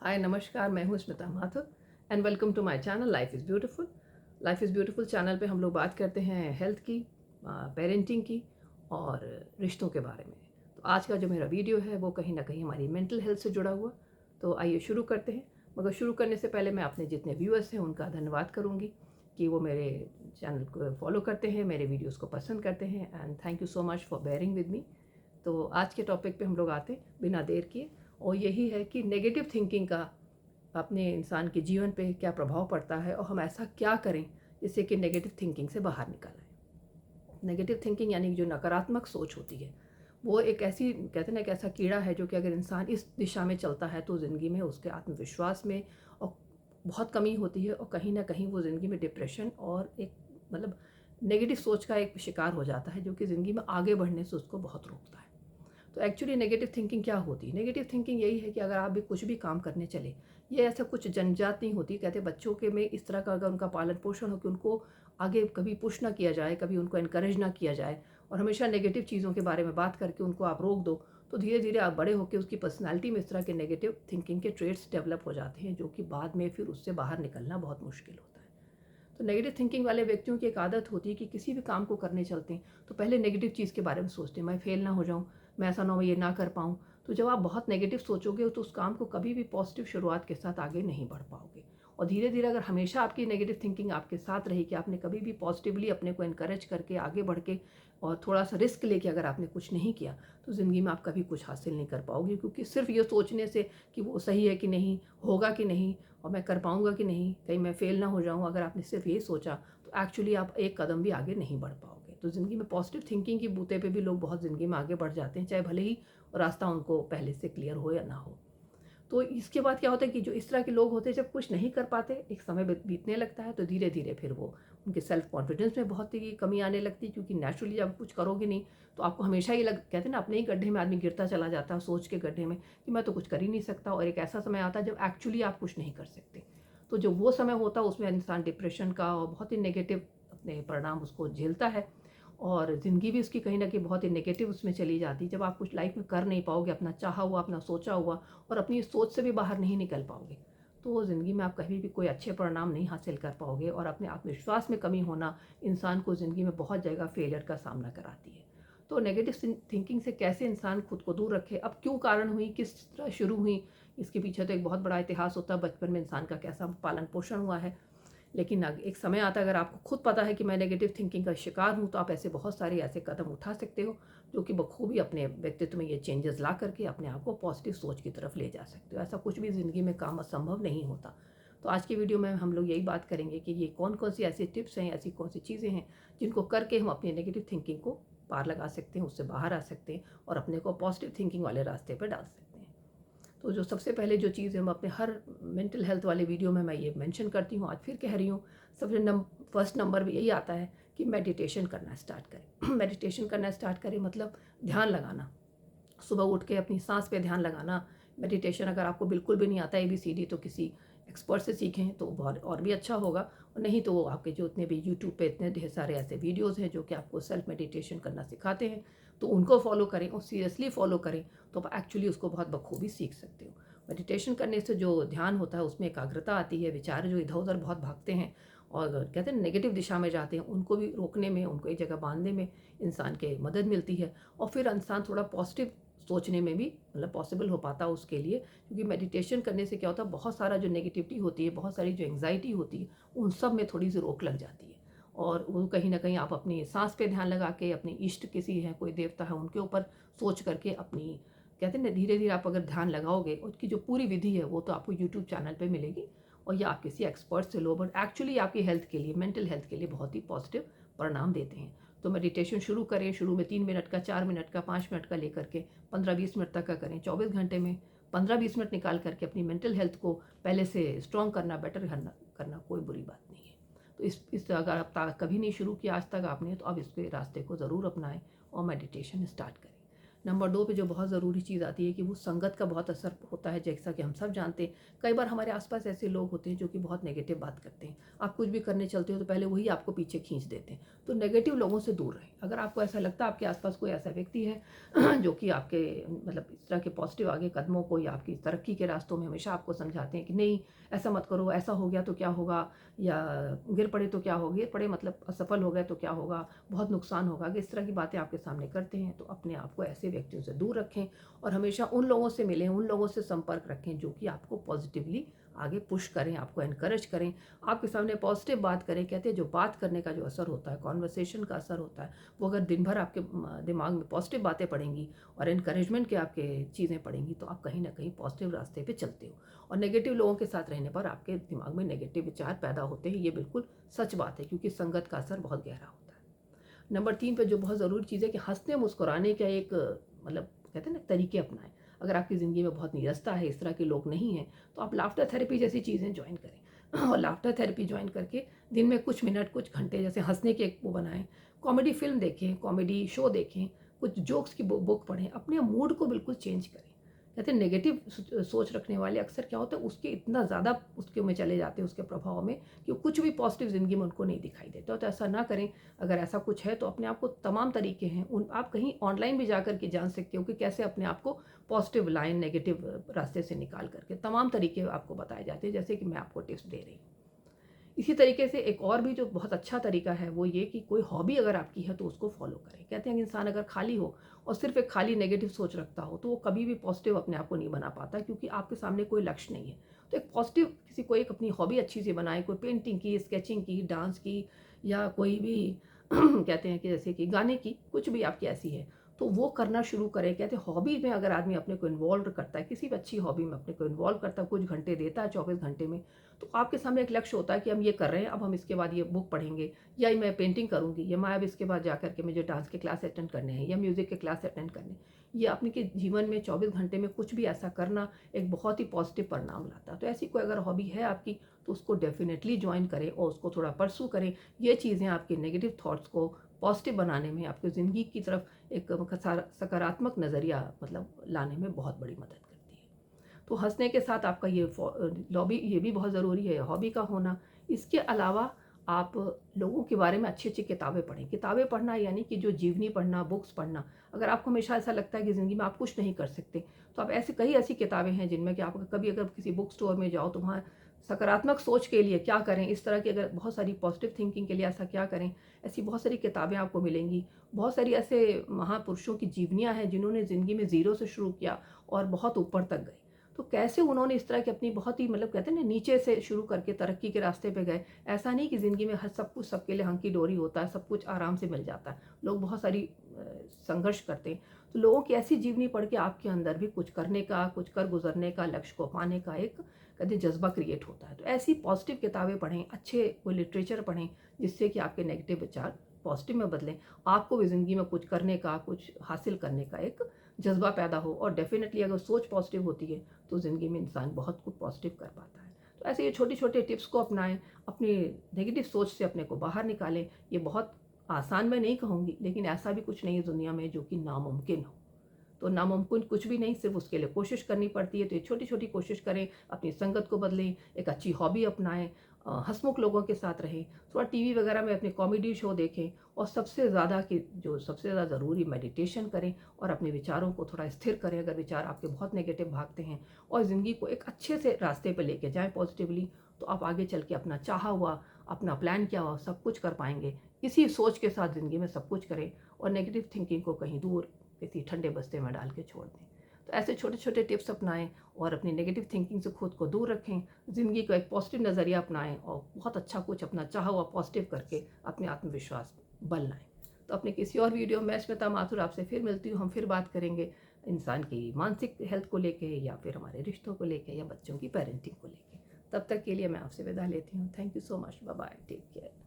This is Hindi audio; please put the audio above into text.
हाय नमस्कार, मैं हूँ Smita Mathur and welcome to my channel life is beautiful. Life is beautiful channel पे हम लोग बात करते हैं हेल्थ की, पेरेंटिंग की और रिश्तों के बारे में। तो आज का जो मेरा वीडियो है वो कहीं ना कहीं हमारी मेंटल हेल्थ से जुड़ा हुआ। तो आइए शुरू करते हैं। मगर शुरू करने से पहले मैं अपने जितने व्यूअर्स हैं उनका धन्यवाद करूँगी कि वो मेरे चैनल को फॉलो करते हैं, मेरे वीडियोज़ को पसंद करते हैं and thank you so much for bearing with me. तो आज के टॉपिक पे हम लोग आते हैं बिना देर किए, और यही है कि नेगेटिव थिंकिंग का अपने इंसान के जीवन पे क्या प्रभाव पड़ता है और हम ऐसा क्या करें जिससे कि नेगेटिव थिंकिंग से बाहर निकल आए। नेगेटिव थिंकिंग यानी जो नकारात्मक सोच होती है वो एक ऐसी, कहते हैं ना, एक ऐसा कीड़ा है जो कि अगर इंसान इस दिशा में चलता है तो ज़िंदगी में उसके आत्मविश्वास में और बहुत कमी होती है और कहीं ना कहीं वो ज़िंदगी में डिप्रेशन और एक मतलब नेगेटिव सोच का एक शिकार हो जाता है जो कि ज़िंदगी में आगे बढ़ने से उसको बहुत रोकता है। तो एक्चुअली नेगेटिव थिंकिंग क्या होती है? नेगेटिव थिंकिंग यही है कि अगर आप भी कुछ भी काम करने चले, ये ऐसा कुछ जन्मजात नहीं होती। कहते हैं बच्चों के में इस तरह का अगर उनका पालन पोषण हो कि उनको आगे कभी पुश ना किया जाए, कभी उनको एनकरेज ना किया जाए और हमेशा नेगेटिव चीज़ों के बारे में बात करके उनको आप रोक दो, तो धीरे धीरे आप बड़े होकर उसकी पर्सनैलिटी में इस तरह के नेगेटिव थिंकिंग के ट्रेड्स डेवलप हो जाते हैं जो कि बाद में फिर उससे बाहर निकलना बहुत मुश्किल होता है। तो नेगेटिव थिंकिंग वाले व्यक्तियों की एक आदत होती है कि किसी भी काम को करने चलते हैं तो पहले नेगेटिव चीज़ के बारे में सोचते हैं, मैं फेल ना हो जाऊँ, मैं ऐसा ना हो ये ना कर पाऊँ। तो जब आप बहुत नेगेटिव सोचोगे तो उस काम को कभी भी पॉजिटिव शुरुआत के साथ आगे नहीं बढ़ पाओगे। और धीरे धीरे अगर हमेशा आपकी नेगेटिव थिंकिंग आपके साथ रही कि आपने कभी भी पॉजिटिवली अपने को इनकरेज करके आगे बढ़ के और थोड़ा सा रिस्क लेके अगर आपने कुछ नहीं किया तो ज़िंदगी में आप कभी कुछ हासिल नहीं कर पाओगे, क्योंकि सिर्फ ये सोचने से कि वो सही है कि नहीं, होगा कि नहीं और मैं कर पाऊँगा कि नहीं, कहीं मैं फेल ना हो जाऊँ, अगर आपने सिर्फ ये सोचा तो एक्चुअली आप एक कदम भी आगे नहीं बढ़ पाओगे। तो ज़िंदगी में पॉजिटिव थिंकिंग की बूते पे भी लोग बहुत ज़िंदगी में आगे बढ़ जाते हैं, चाहे भले ही रास्ता उनको पहले से क्लियर हो या ना हो। तो इसके बाद क्या होता है कि जो इस तरह के लोग होते हैं जब कुछ नहीं कर पाते, एक समय बीतने लगता है तो धीरे धीरे फिर वो उनके सेल्फ कॉन्फिडेंस में बहुत ही कमी आने लगती है, क्योंकि नेचुरली जब कुछ करोगे नहीं तो आपको हमेशा ही कहते हैं ना, अपने ही गड्ढे में आदमी गिरता चला जाता है सोच के गड्ढे में कि मैं तो कुछ कर ही नहीं सकता, और एक ऐसा समय आता है जब एक्चुअली आप कुछ नहीं कर सकते। तो जो वो समय होता है उसमें इंसान डिप्रेशन का और बहुत ही नेगेटिव अपने परिणाम उसको झेलता है और ज़िंदगी भी उसकी कहीं न कहीं बहुत ही नेगेटिव उसमें चली जाती है। जब आप कुछ लाइफ़ में कर नहीं पाओगे, अपना चाहा हुआ, अपना सोचा हुआ और अपनी सोच से भी बाहर नहीं निकल पाओगे, तो ज़िंदगी में आप कभी भी कोई अच्छे परिणाम नहीं हासिल कर पाओगे और अपने आत्मविश्वास में कमी होना इंसान को ज़िंदगी में बहुत जगह फेलियर का सामना कराती है। तो नेगेटिव थिंकिंग से कैसे इंसान खुद को दूर रखे, अब क्यों कारण हुई, किस तरह शुरू हुई, इसके पीछे तो एक बहुत बड़ा इतिहास होता है, बचपन में इंसान का कैसा पालन पोषण हुआ है। लेकिन एक समय आता है अगर आपको खुद पता है कि मैं नेगेटिव थिंकिंग का शिकार हूँ तो आप ऐसे बहुत सारे ऐसे कदम उठा सकते हो जो कि बखूबी अपने व्यक्तित्व में ये चेंजेस ला करके अपने आप को पॉजिटिव सोच की तरफ ले जा सकते हो। ऐसा कुछ भी ज़िंदगी में काम असंभव नहीं होता। तो आज की वीडियो में हम लोग यही बात करेंगे कि ये कौन कौन सी ऐसी टिप्स हैं, ऐसी कौन सी चीज़ें हैं जिनको करके हम अपनी नेगेटिव थिंकिंग को पार लगा सकते हैं, उससे बाहर आ सकते हैं और अपने को पॉजिटिव थिंकिंग वाले रास्ते पर डाल सकते हैं। तो जो सबसे पहले जो चीज़ हम अपने हर मेंटल हेल्थ वाले वीडियो में मैं ये मेंशन करती हूँ, आज फिर कह रही हूँ, सबसे फर्स्ट नंबर पे यही आता है कि मेडिटेशन करना स्टार्ट करें। मेडिटेशन करना स्टार्ट करें मतलब ध्यान लगाना, सुबह उठ के अपनी सांस पे ध्यान लगाना। मेडिटेशन अगर आपको बिल्कुल भी नहीं आता ABCD तो किसी एक्सपर्ट से सीखें तो बहुत और भी अच्छा होगा, और नहीं तो वो आपके जो इतने भी यूट्यूब पे इतने ढेर सारे ऐसे वीडियोज़ हैं जो कि आपको सेल्फ मेडिटेशन करना सिखाते हैं, तो उनको फॉलो करें और सीरियसली फॉलो करें तो आप एक्चुअली उसको बहुत बखूबी सीख सकते हो। मेडिटेशन करने से जो ध्यान होता है उसमें एकाग्रता आती है, विचार जो इधर उधर बहुत भागते हैं और कहते हैं नेगेटिव दिशा में जाते हैं उनको भी रोकने में, उनको एक जगह बांधने में इंसान के मदद मिलती है और फिर इंसान थोड़ा पॉजिटिव सोचने में भी मतलब पॉसिबल हो पाता है उसके लिए, क्योंकि मेडिटेशन करने से क्या होता है, बहुत सारा जो नेगेटिविटी होती है, बहुत सारी जो एंग्जाइटी होती है, उन सब में थोड़ी सी रोक लग जाती है और वो कहीं ना कहीं आप अपनी सांस पे ध्यान लगा के अपने इष्ट किसी है, कोई देवता है, उनके ऊपर सोच करके अपनी, कहते हैं ना, धीरे धीरे आप अगर ध्यान लगाओगे, उसकी जो पूरी विधि है वो तो आपको यूट्यूब चैनल पर मिलेगी और या आप किसी एक्सपर्ट से लो, बट एक्चुअली आपकी हेल्थ के लिए, मेंटल हेल्थ के लिए बहुत ही पॉजिटिव परिणाम देते हैं। तो मेडिटेशन शुरू करें, शुरू में 3 मिनट का, 4 मिनट का, 5 मिनट का लेकर के 15-20 मिनट तक का करें। 24 घंटे में 15-20 मिनट निकाल करके अपनी मेंटल हेल्थ को पहले से स्ट्रॉन्ग करना, बेटर करना कोई बुरी बात नहीं है। तो इस अगर आप कभी नहीं शुरू किया आज तक आपने, तो अब इसके रास्ते को ज़रूर अपनाएं और मेडिटेशन स्टार्ट करें। नंबर 2 पे जो बहुत ज़रूरी चीज़ आती है कि वो संगत का बहुत असर होता है, जैसा कि हम सब जानते हैं। कई बार हमारे आस-पास ऐसे लोग होते हैं जो कि बहुत नेगेटिव बात करते हैं। आप कुछ भी करने चलते हो तो पहले वही आपको पीछे खींच देते हैं। तो नेगेटिव लोगों से दूर रहें। अगर आपको ऐसा लगता है आपके आस-पास कोई ऐसा व्यक्ति है जो कि आपके मतलब इस तरह के पॉजिटिव आगे कदमों को या आपकी तरक्की के रास्तों में हमेशा आपको समझाते हैं कि नहीं, ऐसा मत करो, ऐसा हो गया तो क्या होगा, या गिर पड़े तो क्या हो, गिर पड़े मतलब असफल हो गए तो क्या होगा, बहुत नुकसान होगा, कि इस तरह की बातें आपके सामने करते हैं, तो अपने आप को ऐसे व्यक्तियों से दूर रखें और हमेशा उन लोगों से मिलें, उन लोगों से संपर्क रखें जो कि आपको पॉजिटिवली आगे पुश करें, आपको एनकरेज करें, आपके सामने पॉजिटिव बात करें। कहते हैं जो बात करने का जो असर होता है, कॉन्वर्सेशन का असर होता है, वो अगर दिन भर आपके दिमाग में पॉजिटिव बातें पड़ेंगी और एनकरेजमेंट के आपके चीज़ें पड़ेंगी, तो आप कहीं ना कहीं पॉजिटिव रास्ते पे चलते हो। और नेगेटिव लोगों के साथ रहने पर आपके दिमाग में नेगेटिव विचार पैदा होते हैं, ये बिल्कुल सच बात है, क्योंकि संगत का असर बहुत गहरा होता है। नंबर 3 पे जो बहुत ज़रूरी चीज़ है कि हँसने मुस्कुराने का एक मतलब कहते हैं ना तरीके अपनाएं। अगर आपकी ज़िंदगी में बहुत नीरसता है, इस तरह के लोग नहीं हैं, तो आप लाफ्टर थेरेपी जैसी चीज़ें जॉइन करें और लाफ्टर थेरेपी जॉइन करके दिन में कुछ मिनट, कुछ घंटे जैसे हँसने के एक वो बनाएं, कॉमेडी फ़िल्म देखें, कॉमेडी शो देखें, कुछ जोक्स की बुक पढ़ें, अपने मूड को बिल्कुल चेंज करें। कहते हैं नेगेटिव सोच रखने वाले अक्सर क्या होता है, उसके इतना ज़्यादा उसके में चले जाते हैं, उसके प्रभाव में, कि कुछ भी पॉजिटिव ज़िंदगी में उनको नहीं दिखाई देता। तो ऐसा ना करें। अगर ऐसा कुछ है तो अपने आप को तमाम तरीके हैं उन आप कहीं ऑनलाइन भी जाकर के जान सकते हो कि कैसे अपने आप को पॉजिटिव लाइन नेगेटिव रास्ते से निकाल करके तमाम तरीके आपको बताए जाते हैं, जैसे कि मैं आपको टिप्स दे रही हूँ। इसी तरीके से एक और भी जो बहुत अच्छा तरीका है वो ये कि कोई हॉबी अगर आपकी है तो उसको फॉलो करें। कहते हैं कि इंसान अगर खाली हो और सिर्फ एक खाली नेगेटिव सोच रखता हो तो वो कभी भी पॉजिटिव अपने आप को नहीं बना पाता, क्योंकि आपके सामने कोई लक्ष्य नहीं है। तो एक पॉजिटिव किसी को एक अपनी हॉबी अच्छी सी बनाए, कोई पेंटिंग की, स्केचिंग की, डांस की, या कोई भी कहते हैं कि जैसे कि गाने की, कुछ भी आपकी ऐसी है तो वो करना शुरू करें। कहते हैं हॉबी में अगर आदमी अपने को इन्वॉल्व करता है, किसी भी अच्छी हॉबी में अपने को इन्वॉल्व करता है, कुछ घंटे देता है 24 घंटे में, तो आपके सामने एक लक्ष्य होता है कि हम ये कर रहे हैं, अब हम इसके बाद ये बुक पढ़ेंगे, या मैं पेंटिंग करूँगी, या मैं अब इसके बाद जा कर के मुझे डांस के क्लास अटेंड करने हैं या म्यूज़िक के क्लास अटेंड करने हैं। ये अपने के जीवन में 24 घंटे में कुछ भी ऐसा करना एक बहुत ही पॉजिटिव परिणाम लाता है। तो ऐसी कोई अगर हॉबी है आपकी तो उसको डेफिनेटली ज्वाइन करें और उसको थोड़ा परसू करें। ये चीज़ें आपके नेगेटिव थॉट्स को पॉजिटिव बनाने में, आपकी ज़िंदगी की तरफ एक सकारात्मक नज़रिया मतलब लाने में बहुत बड़ी मदद करती है। तो हँसने के साथ आपका ये लॉबी ये भी बहुत ज़रूरी है, हॉबी का होना। इसके अलावा आप लोगों के बारे में अच्छी-अच्छी किताबें पढ़ें। किताबें पढ़ना यानी कि जो जीवनी पढ़ना, बुक्स पढ़ना। अगर आपको हमेशा ऐसा लगता है कि ज़िंदगी में आप कुछ नहीं कर सकते, तो आप ऐसी कई ऐसी किताबें हैं जिनमें कि आप कभी अगर किसी बुक स्टोर में जाओ तो वहाँ सकारात्मक सोच के लिए क्या करें, इस तरह की अगर बहुत सारी पॉजिटिव थिंकिंग के लिए ऐसा क्या करें, ऐसी बहुत सारी किताबें आपको मिलेंगी। बहुत सारी ऐसे महापुरुषों की जीवनियाँ हैं जिन्होंने ज़िंदगी में ज़ीरो से शुरू किया और बहुत ऊपर तक गए। तो कैसे उन्होंने इस तरह की अपनी बहुत ही मतलब कहते हैं ना नीचे से शुरू करके तरक्की के रास्ते पे गए। ऐसा नहीं कि ज़िंदगी में हर सब कुछ सबके लिए हंकी डोरी होता है, सब कुछ आराम से मिल जाता है। लोग बहुत सारी संघर्ष करते हैं। तो लोगों की ऐसी जीवनी पढ़ के आपके अंदर भी कुछ करने का, कुछ कर गुज़रने का, लक्ष्य को पाने का एक कहते हैं जज़्बा क्रिएट होता है। तो ऐसी पॉज़िटिव किताबें पढ़ें, अच्छे कोई लिटरेचर पढ़ें, जिससे कि आपके नेगेटिव विचार पॉज़िटिव में बदलें। आपको भी ज़िंदगी में कुछ करने का, कुछ हासिल करने का एक जज़्बा पैदा हो, और डेफ़िनेटली अगर सोच पॉज़िटिव होती है तो ज़िंदगी में इंसान बहुत कुछ पॉज़िटिव कर पाता है। तो ऐसे ये छोटे-छोटे टिप्स को अपनाएँ, अपनी नेगेटिव सोच से अपने को बाहर निकालें। ये बहुत आसान मैं नहीं कहूँगी, लेकिन ऐसा भी कुछ नहीं है दुनिया में जो कि नामुमकिन हो। तो नामुमकिन कुछ भी नहीं, सिर्फ़ उसके लिए कोशिश करनी पड़ती है। तो ये छोटी-छोटी कोशिश करें, अपनी संगत को बदलें, एक अच्छी हॉबी अपनाएँ, हँसमुख लोगों के साथ रहें, थोड़ा टीवी वगैरह में अपने कॉमेडी शो देखें, और सबसे ज़्यादा कि जो सबसे ज़्यादा ज़रूरी मेडिटेशन करें और अपने विचारों को थोड़ा स्थिर करें। अगर विचार आपके बहुत नेगेटिव भागते हैं और ज़िंदगी को एक अच्छे से रास्ते पे लेके जाएँ पॉज़िटिवली, तो आप आगे चल के अपना चाहा हुआ, अपना प्लान किया हुआ सब कुछ कर पाएँगे। इसी सोच के साथ ज़िंदगी में सब कुछ करें और नेगेटिव थिंकिंग को कहीं दूर किसी ठंडे बस्ते में डाल के छोड़ दें। तो ऐसे छोटे-छोटे टिप्स अपनाएँ और अपनी नेगेटिव थिंकिंग से खुद को दूर रखें। ज़िंदगी को एक पॉज़िटिव नज़रिया अपनाएँ और बहुत अच्छा कुछ अपना चाहा हुआ पॉज़िटिव करके अपने आत्मविश्वास बल लाएँ। तो अपने किसी और वीडियो में मैं स्मिता माथुर आपसे फिर मिलती हूँ। हम फिर बात करेंगे इंसान की मानसिक हेल्थ को लेके, या फिर हमारे रिश्तों को लेके, या बच्चों की पेरेंटिंग को लेके। तब तक के लिए मैं आपसे विदा लेती हूँ। Thank you so much. Bye bye. Take care.